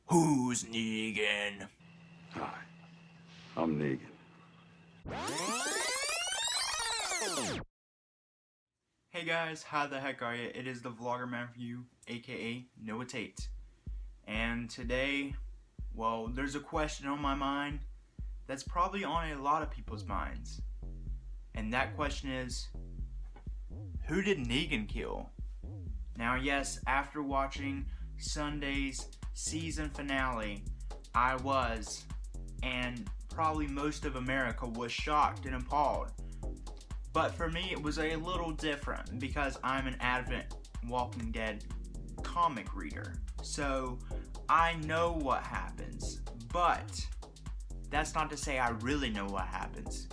Who's Negan? Hi, I'm Negan. Hey guys, how the heck are you? It is the Vlogger Man for you, aka Noah Tate. And today, well, there's a question on my mind that's probably on a lot of people's minds. And that question is, who did Negan kill? Now yes, after watching Sunday's season finale, I was, and probably most of America was shocked and appalled. But for me, it was a little different because I'm an avid Walking Dead comic reader. So I know what happens, but that's not to say I really know what happens.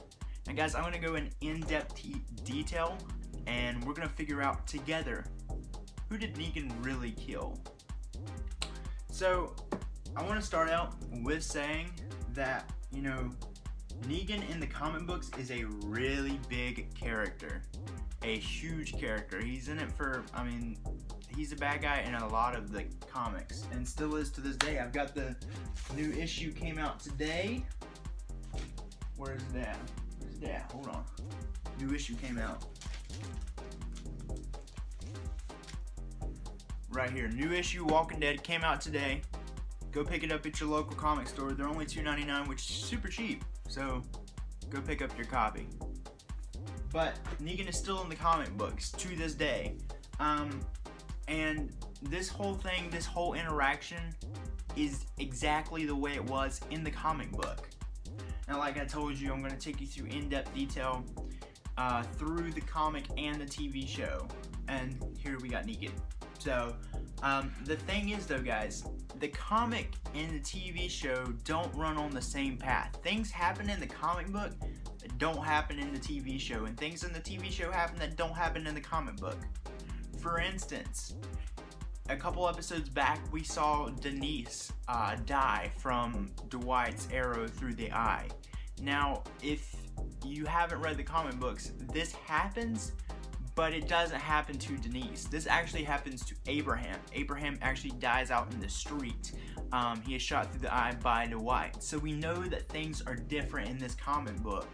And guys, I'm gonna go in depth detail, and we're gonna figure out together, who did Negan really kill? So I want to start out with saying that, Negan in the comic books is a really big character, a huge character. He's in it for, he's a bad guy in a lot of the comics, and still is to this day. I've got the new issue came out today. Where's that? Where's that? Hold on. New issue came out. Right here. New issue Walking Dead came out today. Go pick it up at your local comic store. They're only $2.99, which is super cheap. So go pick up your copy. But Negan is still in the comic books to this day. And this whole thing, this whole interaction is exactly the way it was in the comic book. Now, like I told you, I'm going to take you through in-depth detail through the comic and the TV show. And here we got Negan. So, the thing is though, guys, the comic and the TV show don't run on the same path. Things happen in the comic book that don't happen in the TV show, and things in the TV show happen that don't happen in the comic book. For instance, a couple episodes back, we saw Denise die from Dwight's arrow through the eye. Now, if you haven't read the comic books, this happens, but it doesn't happen to Denise. This actually happens to Abraham. Abraham actually dies out in the street. He is shot through the eye by Dwight. So we know that things are different in this comic book,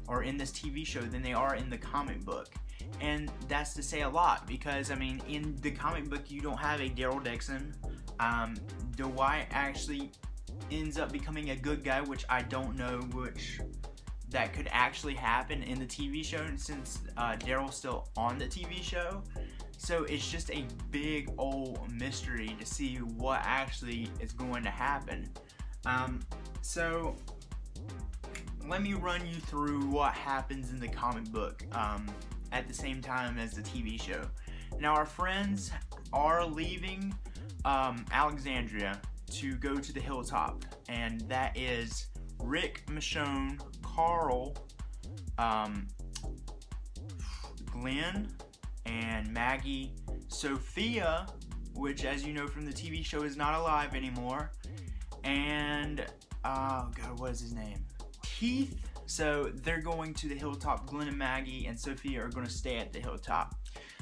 or in this TV show, than they are in the comic book. And that's to say a lot, because in the comic book you don't have a Daryl Dixon. Dwight actually ends up becoming a good guy, which I don't know which that could actually happen in the TV show, since Daryl's still on the TV show. So it's just a big old mystery to see what actually is going to happen. So let me run you through what happens in the comic book at the same time as the TV show. Now, our friends are leaving Alexandria to go to the hilltop, and that is Rick, Michonne, Carl, Glenn, and Maggie, Sophia, which, as you know from the TV show, is not alive anymore, and oh god, what is his name? Keith. So they're going to the hilltop. Glenn and Maggie and Sophia are going to stay at the hilltop.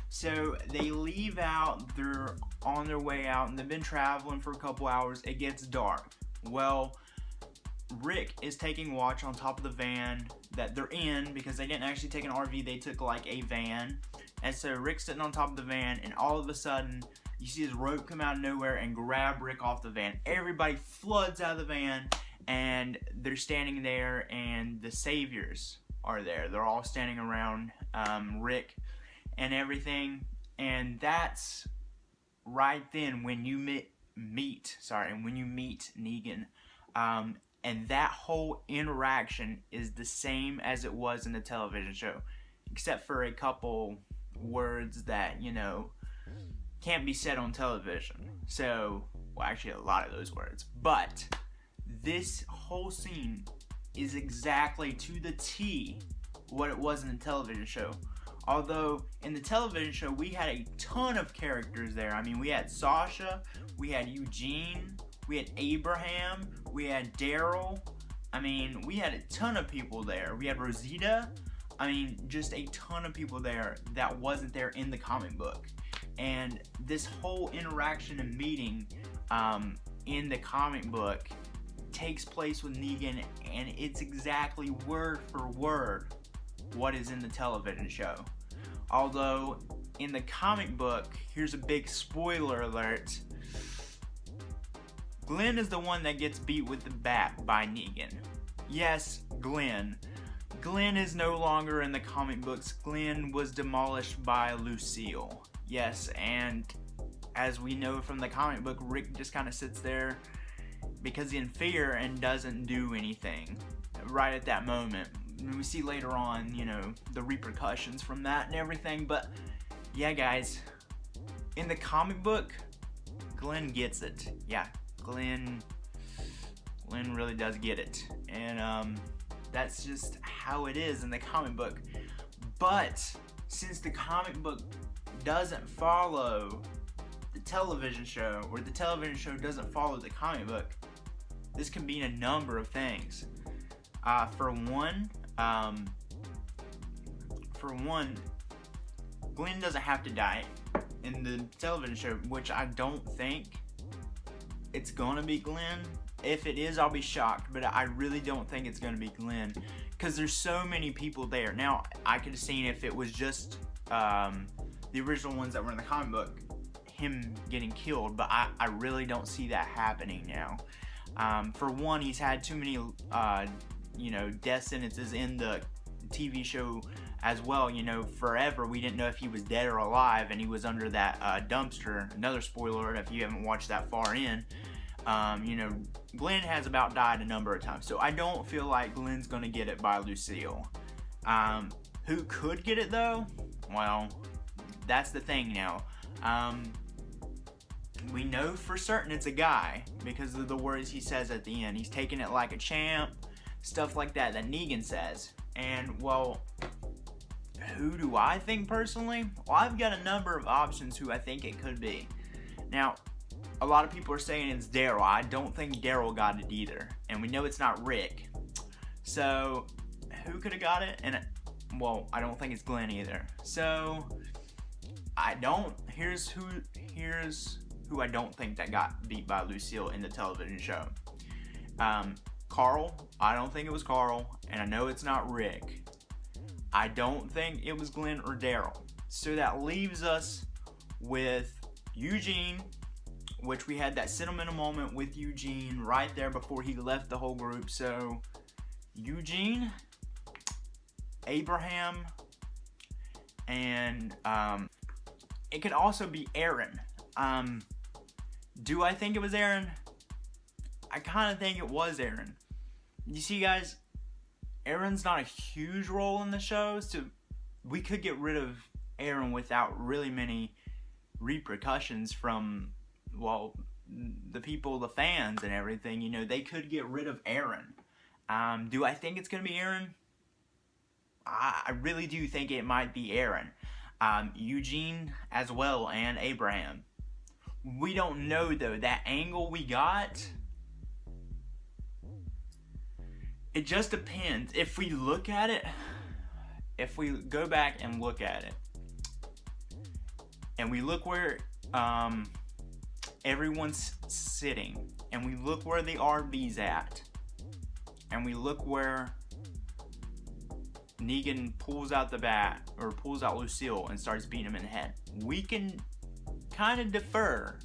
So they leave out, they're on their way out, and they've been traveling for a couple hours. It gets dark. Well, Rick is taking watch on top of the van that they're in, because they didn't actually take an RV, they took like a van. And so Rick's sitting on top of the van, and all of a sudden you see his rope come out of nowhere and grab Rick off the van. Everybody floods out of the van, and they're standing there, and the saviors are there. They're all standing around Rick and everything. And that's right then when you meet Negan. And that whole interaction is the same as it was in the television show, except for a couple words that, can't be said on television. So, well, actually a lot of those words. But this whole scene is exactly to the T what it was in the television show. Although in the television show we had a ton of characters there. We had Sasha, we had Eugene, we had Abraham, we had Daryl. We had a ton of people there. We had Rosita. Just a ton of people there that wasn't there in the comic book. And this whole interaction and meeting in the comic book takes place with Negan, and it's exactly word for word what is in the television show. Although in the comic book, here's a big spoiler alert, Glenn is the one that gets beat with the bat by Negan. Yes, Glenn. Glenn is no longer in the comic books. Glenn was demolished by Lucille. Yes, and as we know from the comic book, Rick just kind of sits there because he's in fear and doesn't do anything right at that moment. And we see later on, you know, the repercussions from that and everything. But yeah, guys, in the comic book, Glenn gets it. Yeah, Glenn really does get it. And that's just how it is in the comic book. But since the comic book doesn't follow the television show, or the television show doesn't follow the comic book, this can mean a number of things. For one, Glenn doesn't have to die in the television show, which I don't think it's gonna be Glenn. If it is, I'll be shocked, but I really don't think it's gonna be Glenn, because there's so many people there. Now, I could have seen if it was just the original ones that were in the comic book, him getting killed, but I really don't see that happening now. For one, he's had too many death sentences in the TV show as well. You know, forever we didn't know if he was dead or alive, and he was under that dumpster. Another spoiler if you haven't watched that far in. Glenn has about died a number of times, so I don't feel like Glenn's gonna get it by Lucille. Who could get it though? Well, that's the thing now. We know for certain it's a guy because of the words he says at the end. He's taking it like a champ, stuff like that Negan says. And well, who do I think personally? Well, I've got a number of options who I think it could be. Now, a lot of people are saying it's Daryl. I don't think Daryl got it either. And we know it's not Rick. So, who could have got it? And, well, I don't think it's Glenn either. So, here's who I don't think that got beat by Lucille in the television show. Carl, I don't think it was Carl, and I know it's not Rick. I don't think it was Glenn or Daryl. So that leaves us with Eugene, which we had that sentimental moment with Eugene right there before he left the whole group. So Eugene, Abraham, and it could also be Aaron. Do I think it was Aaron? I kind of think it was Aaron. You see, guys, Aaron's not a huge role in the show, so we could get rid of Aaron without really many repercussions from, well, the people, the fans and everything. You know, they could get rid of Aaron. Do I think it's going to be Aaron? I really do think it might be Aaron. Eugene as well, and Abraham. We don't know, though. That angle we got, it just depends. If we look at it, if we go back and look at it, and we look where everyone's sitting, and we look where the RV's at, and we look where Negan pulls out the bat, or pulls out Lucille and starts beating him in the head, we can kind of defer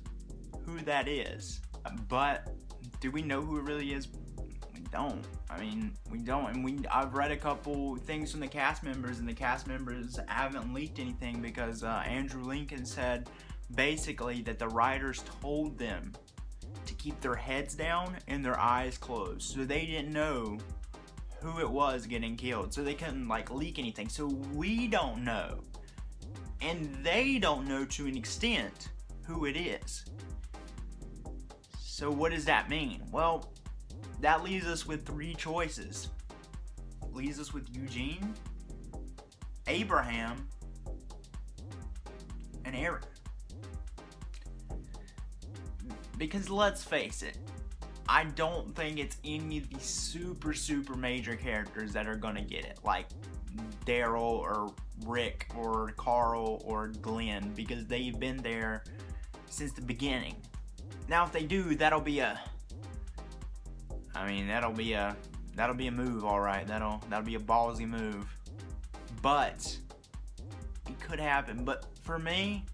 who that is. But do we know who it really is? We don't. I mean, we don't. And I've read a couple things from the cast members, and the cast members haven't leaked anything because Andrew Lincoln said basically that the writers told them to keep their heads down and their eyes closed, so they didn't know who it was getting killed, so they couldn't leak anything. So we don't know, and they don't know to an extent who it is. So what does that mean? Well, that leaves us with three choices. It leaves us with Eugene, Abraham, and Aaron. Because let's face it, I don't think it's any of the super major characters that are gonna get it, like Daryl or Rick or Carl or Glenn, because they've been there since the beginning. Now, if they do, that'll be a move, all right. That'll be a ballsy move. But it could happen. But for me,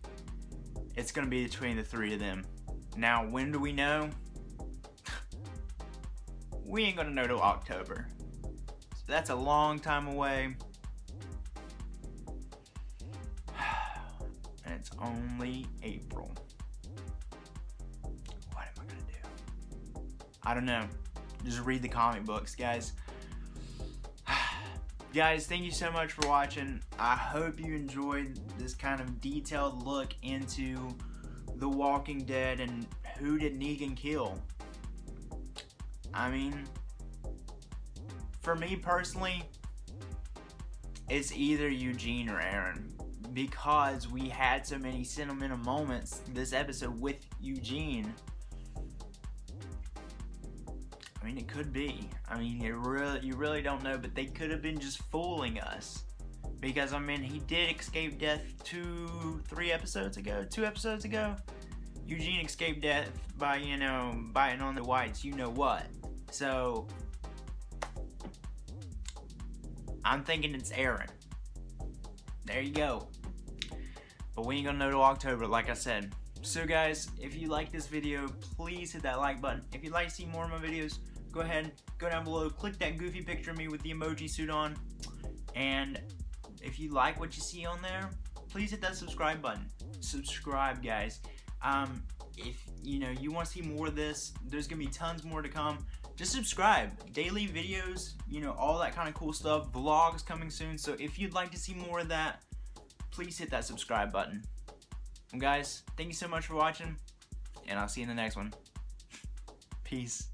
it's gonna be between the three of them. Now, when do we know? We ain't gonna know till October. So that's a long time away. And it's only April. What am I gonna do? I don't know. Just read the comic books, guys. Guys, thank you so much for watching. I hope you enjoyed this kind of detailed look into The Walking Dead and who did Negan kill. I mean, for me personally, it's either Eugene or Aaron, because we had so many sentimental moments this episode with Eugene. I mean, it could be. I mean, you really don't know, but they could have been just fooling us. Because, I mean, he did escape death 2 episodes ago. Eugene escaped death by, biting on the whites, you know what. So, I'm thinking it's Aaron. There you go. But we ain't gonna know till October, like I said. So guys, if you like this video, please hit that like button. If you'd like to see more of my videos, go ahead, go down below, click that goofy picture of me with the emoji suit on. And if you like what you see on there, please hit that subscribe button. Subscribe, guys. If you want to see more of this, there's gonna be tons more to come. Just subscribe. Daily videos, all that kind of cool stuff. Vlogs coming soon. So if you'd like to see more of that, please hit that subscribe button. Well, guys, thank you so much for watching, and I'll see you in the next one. Peace.